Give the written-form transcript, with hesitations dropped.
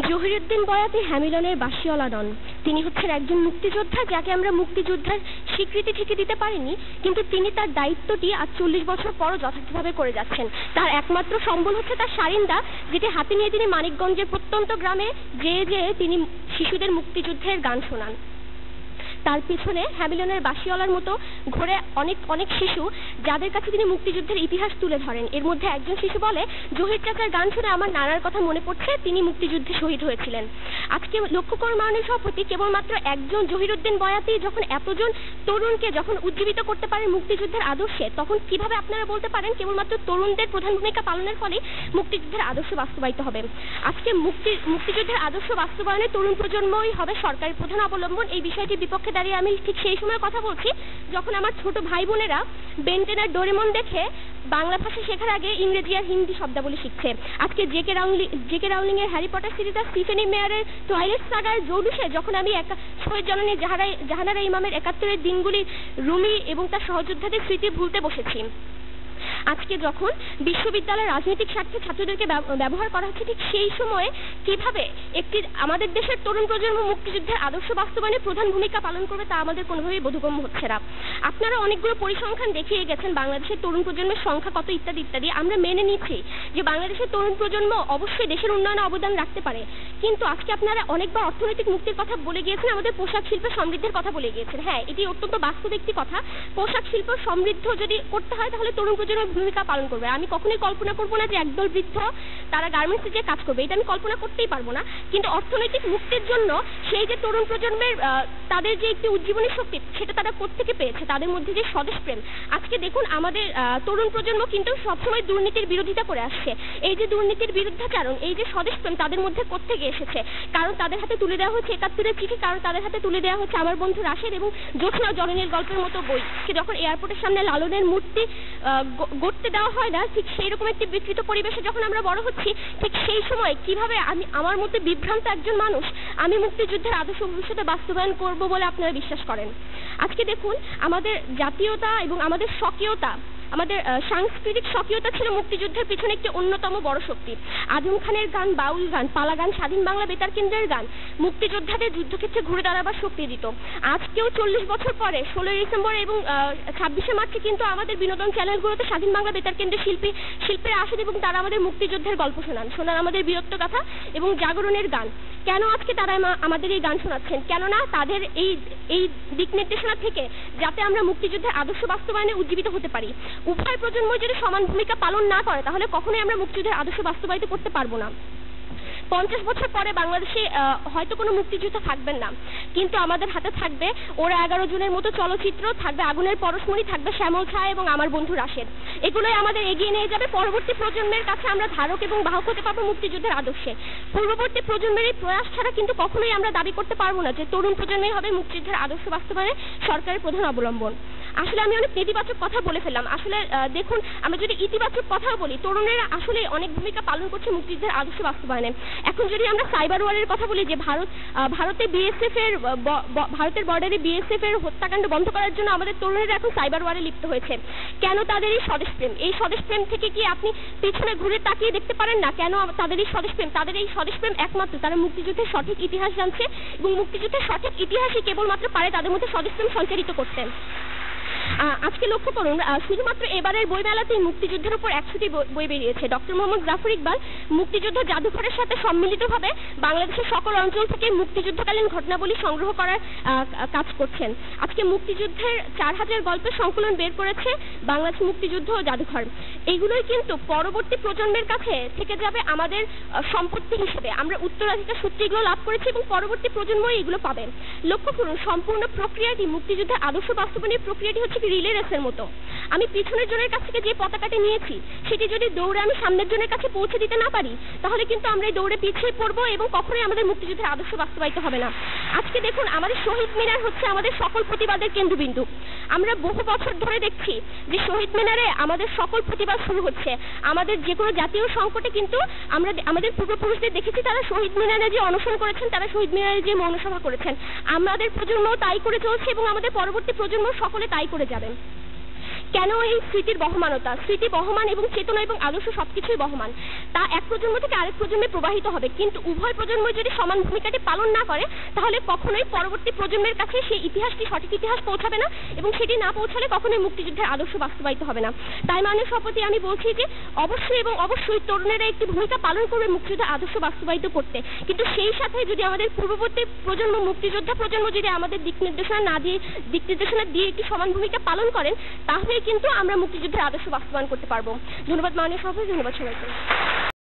জহিরুদ্দিন বয়াতি হ্যামিলনের বাসিওয়ালা নন। তিনি হচ্ছেন একজন মুক্তিযোদ্ধা, যাকে আমরা মুক্তিযোদ্ধার স্বীকৃতি ঠিকই দিতে পারিনি, কিন্তু তিনি তার দায়িত্বটি আজ 40 বছর পরও যথাযথভাবে করে যাচ্ছেন। তার একমাত্র সম্বল হচ্ছে তার সারিন্দা, যেটি হাতে নিয়ে তিনি মানিকগঞ্জের প্রত্যন্ত গ্রামে যেয়ে তিনি শিশুদের মুক্তিযুদ্ধের গান শোনান। তার পিছনে হ্যামিলনের বাসিওয়ালার মতো ঘুরে অনেক অনেক শিশু, যাদের কাছে তিনি মুক্তিযুদ্ধের ইতিহাস তুলে ধরেন। এর মধ্যে একজন শিশু বলে, জহির চাচার গান শুনে আমার নানার কথা মনে পড়ছে, তিনি মুক্তিযুদ্ধে শহীদ হয়েছিলেন। আজকে লক্ষ্য করুন মাননীয় সভাপতি, কেবলমাত্র একজন জহিরুদ্দিন বয়াতি যখন এতজন তরুণকে যখন উজ্জীবিত করতে পারেন মুক্তিযুদ্ধের আদর্শে, তখন কিভাবে আপনারা বলতে পারেন কেবলমাত্র তরুণদের প্রধান ভূমিকা পালনের ফলে মুক্তিযুদ্ধের আদর্শ বাস্তবায়িত হবে? আজকে মুক্তিযুদ্ধের আদর্শ বাস্তবায়নে তরুণ প্রজন্মই হবে সরকারের প্রধান অবলম্বন। এই বিষয়টির বিপক্ষে দাঁড়িয়ে আমি ঠিক সেই সময় কথা বলছি যখন আমার ছোট ভাই বোনেরা বেনটেন আর ডোরেমন দেখে বাংলা ভাষা শেখার আগে ইংরেজি আর হিন্দি শব্দাবলী শিখছে। আজকে জেকে রাউলিং এর হ্যারি পটার সিরিজ আর স্টিফেনি মেয়ারের টয়লেট সাগার জৌলুসে যখন আমি শহীদ জননী জাহানারা ইমামের 71-এর দিনগুলি রুমি এবং তার সহযোদ্ধাদের স্মৃতি ভুলতে বসেছি। আজকে যখন বিশ্ববিদ্যালয়ের রাজনৈতিক স্বার্থে ছাত্রদেরকে ব্যবহার করা হচ্ছে, ঠিক সেই সময়ে কিভাবে আমাদের দেশের তরুণ প্রজন্ম মুক্তিযুদ্ধের আদর্শ বাস্তবায়নে প্রধান ভূমিকা পালন করবে তা আমাদের কোনোভাবেই বোধগম্য হচ্ছে না। আপনারা অনেকগুলো পরিসংখ্যান দেখিয়ে গেছেন বাংলাদেশের তরুণ প্রজন্মের সংখ্যা কত ইত্যাদি ইত্যাদি। আমরা মেনে নিচ্ছি যে বাংলাদেশের তরুণ প্রজন্ম অবশ্যই দেশের উন্নয়নে অবদান রাখতে পারে, কিন্তু আজকে আপনারা অনেকবার অর্থনৈতিক মুক্তির কথা বলে গিয়েছেন, আমাদের পোশাক শিল্পের সমৃদ্ধির কথা বলে গিয়েছেন। হ্যাঁ, এটি অত্যন্ত বাস্তব একটি কথা। পোশাক শিল্প সমৃদ্ধ যদি করতে হয় তাহলে তরুণ প্রজন্মের ভূমিকা পালন করবে। আমি কখনোই কল্পনা করবো না যে একদল বৃদ্ধ তারা গার্মেন্টসে যে কাজ করবে, এটা আমি কল্পনা করতেই পারবো না। কিন্তু অর্থনৈতিক মুক্তির জন্য সেই যে তরুণ প্রজন্মের তাদের যে একটি উজ্জীবনী শক্তি, সেটা তারা কোত্থেকে পেয়েছে, তাদের মধ্যে যে স্বদেশপ্রেম। আজকে দেখুন আমাদের তরুণ প্রজন্ম কিন্তু সবসময় দুর্নীতির বিরোধিতা করে আসছে। এই যে দুর্নীতির বিরুদ্ধাচারণ, এই যে স্বদেশপ্রেম তাদের মধ্যে কোত্থেকে এসেছে? কারণ তাদের হাতে তুলে দেওয়া হচ্ছে 71-এর চিঠি, কারণ তাদের হাতে তুলে দেওয়া হচ্ছে আমার বন্ধু রাশেদ এবং জ্যোৎস্না জননীর গল্পের মতো বই। যখন এয়ারপোর্টের সামনে লালনের মূর্তি গড়তে দেওয়া হয় না, ঠিক সেই রকম একটি বিকৃত পরিবেশে যখন আমরা বড় হচ্ছি, ঠিক সেই সময় কিভাবে আমার মধ্যে বিভ্রান্ত একজন মানুষ আমি মুক্তিযুদ্ধের আদর্শ ভবিষ্যতে বাস্তবায়ন করব বলে আপনারা বিশ্বাস করেন? আজকে দেখুন আমাদের জাতীয়তা এবং আমাদের স্বকীয়তা, আমাদের সাংস্কৃতিক স্বকীয়তা ছিল মুক্তিযুদ্ধের পিছনে একটি অন্যতম বড় শক্তি। আজম খানের গান, বাউল গান, পালা গান, স্বাধীন বাংলা বেতার কেন্দ্রের গান মুক্তিযোদ্ধাদের যুদ্ধক্ষেত্রে ঘুরে দাঁড়াবার শক্তি দিত। আজকেও 40 বছর পরে 16ই ডিসেম্বর এবং 26শে মার্চে কিন্তু আমাদের বিনোদন চ্যানেলগুলোতে স্বাধীন বাংলা বেতার কেন্দ্রের শিল্পীরা আসেন এবং তারা আমাদের মুক্তিযুদ্ধের গল্প শোনান আমাদের বীরত্ব গাথা এবং জাগরণের গান। কেন আজকে তারা আমাদের এই গান শোনাচ্ছেন? কেননা তাদের এই দিক নির্দেশনা থেকে যাতে আমরা মুক্তিযুদ্ধের আদর্শ বাস্তবায়নে উজ্জীবিত হতে পারি। উভয় প্রজন্ম যদি সমান ভূমিকা পালন না করে তাহলে কখনোই আমরা মুক্তিযুদ্ধের আদর্শ বাস্তবায়িত করতে পারবো না। 50 বছর পরে বাংলাদেশে হয়তো কোনো মুক্তিযুদ্ধ থাকবেন না, কিন্তু আমাদের হাতে থাকবে ওরা 11 জনের মতো চলচ্চিত্র, থাকবে আগুনের পরশমণি, থাকবে শ্যামল ছায়া এবং আমার বন্ধু রাশেদ। এগুলোই আমাদের এগিয়ে নিয়ে যাবে। পরবর্তী প্রজন্মের কাছে আমরা ধারক এবং বাহক হতে পারবো মুক্তিযুদ্ধের আদর্শে। পূর্ববর্তী প্রজন্মের এই প্রয়াস ছাড়া কিন্তু কখনোই আমরা দাবি করতে পারবো না যে তরুণ প্রজন্মই হবে মুক্তিযুদ্ধের আদর্শ বাস্তবায়নে সরকারের প্রধান অবলম্বন। আসলে আমি অনেক নেতিবাচক কথা বলে ফেললাম। আসলে দেখুন, আমরা যদি ইতিবাচক কথাও বলি, তরুণেরা আসলে অনেক ভূমিকা পালন করছে মুক্তিযুদ্ধের আদর্শ বাস্তবায়নে। এখন যদি আমরা সাইবার ওয়ারের কথা বলি, যে ভারতের বর্ডারে বিএসএফ এর হত্যাকাণ্ড বন্ধ করার জন্য আমাদের তরুণেরা এখন সাইবার ওয়ারে লিপ্ত হয়েছে। কেন? তাদের এই স্বদেশপ্রেম থেকে কি আপনি পিছনে ঘুরে তাকিয়ে দেখতে পারেন না? কেন তাদের এই স্বদেশপ্রেম একমাত্র তারা মুক্তিযুদ্ধের সঠিক ইতিহাস জানছে এবং মুক্তিযুদ্ধের সঠিক ইতিহাসই কেবলমাত্র পারে তাদের মধ্যে স্বদেশপ্রেম সঞ্চারিত করতে। আজকে লক্ষ্য করুন, শুধুমাত্র এবারের বইমেলাতেই মুক্তিযুদ্ধের উপর 100টি বই বেরিয়েছে। ডক্টর মোহাম্মদ জাফর ইকবাল মুক্তিযুদ্ধ জাদুঘরের সাথে সম্মিলিতভাবে বাংলাদেশের সকল অঞ্চল থেকে মুক্তিযুদ্ধকালীন ঘটনাবলী সংগ্রহ করার কাজ করছেন। আজকে মুক্তিযুদ্ধের 4000 গল্পের সংকলন বের করেছে বাংলাদেশ মুক্তিযুদ্ধ জাদুঘর। এইগুলোই কিন্তু পরবর্তী প্রজন্মের কাছে থেকে যাবে আমাদের সম্পত্তি হিসেবে। আমরা উত্তরাধিকার সূত্রে এগুলো লাভ করেছি এবং পরবর্তী প্রজন্মই এগুলো পাবে। লক্ষ্য করুন, সম্পূর্ণ প্রক্রিয়াটি, মুক্তিযুদ্ধের আদর্শ বাস্তবায়নের প্রক্রিয়াটি হচ্ছে রিলে রেসের মতো। আমি পিছনের জনের কাছ থেকে যে পতাকাটি নিয়েছি সেটি যদি দৌড়ে আমি সামনের জনের কাছে পৌঁছে দিতে না পারি, তাহলে কিন্তু আমরা এই দৌড়ে পিছিয়ে পড়বো এবং কখনোই আমাদের মুক্তিযুদ্ধের আদর্শ বাস্তবায়িত হবে না। আজকে দেখুন, আমাদের শহীদ মিনার হচ্ছে আমাদের সকল প্রতিবাদের কেন্দ্রবিন্দু। আমরা বহু বছর ধরে দেখছি যে শহীদ মিনারে আমাদের সকল প্রতিবাদ শুরু হচ্ছে। আমাদের যে কোনো জাতীয় সংকটে কিন্তু আমরা আমাদের পূর্বপুরুষদের দেখেছি তারা শহীদ মিনারে যে অনশন করেছেন, তারা শহীদ মিনারে যে মৌনসভা করেছেন। আমাদের প্রজন্ম তাই করে চলছে এবং আমাদের পরবর্তী প্রজন্ম সকলে তাই করে যাবেন। কেন এই স্মৃতির বহমানতা, স্মৃতি বহমান এবং চেতনা এবং আদর্শ সবকিছুই বহমান, তা এক প্রজন্ম থেকে আরেক প্রজন্মে প্রবাহিত হবে, কিন্তু উভয় প্রজন্ম যদি সমান ভূমিকাটি পালন না করে তাহলে কখনোই পরবর্তী প্রজন্মের কাছে সেই ইতিহাসটি সঠিক ইতিহাস পৌঁছাবে না, এবং সেটি না পৌঁছালে কখনোই মুক্তিযুদ্ধের আদর্শ বাস্তবায়িত হবে না। তাই মাননীয় সভাপতি, আমি বলছি যে অবশ্যই এবং অবশ্যই তরুণেরা একটি ভূমিকা পালন করবে মুক্তিযুদ্ধের আদর্শ বাস্তবায়িত করতে, কিন্তু সেই সাথে যদি আমাদের পূর্ববর্তী প্রজন্ম, মুক্তিযোদ্ধা প্রজন্ম যদি আমাদের দিক নির্দেশনা দিয়ে একটি সমান ভূমিকা পালন করেন, তাহলে কিন্তু আমরা মুক্তিযুদ্ধের আদর্শ বাস্তবায়ন করতে পারবো। ধন্যবাদ মাননীয় সভাপতি, ধন্যবাদ সবাইকে।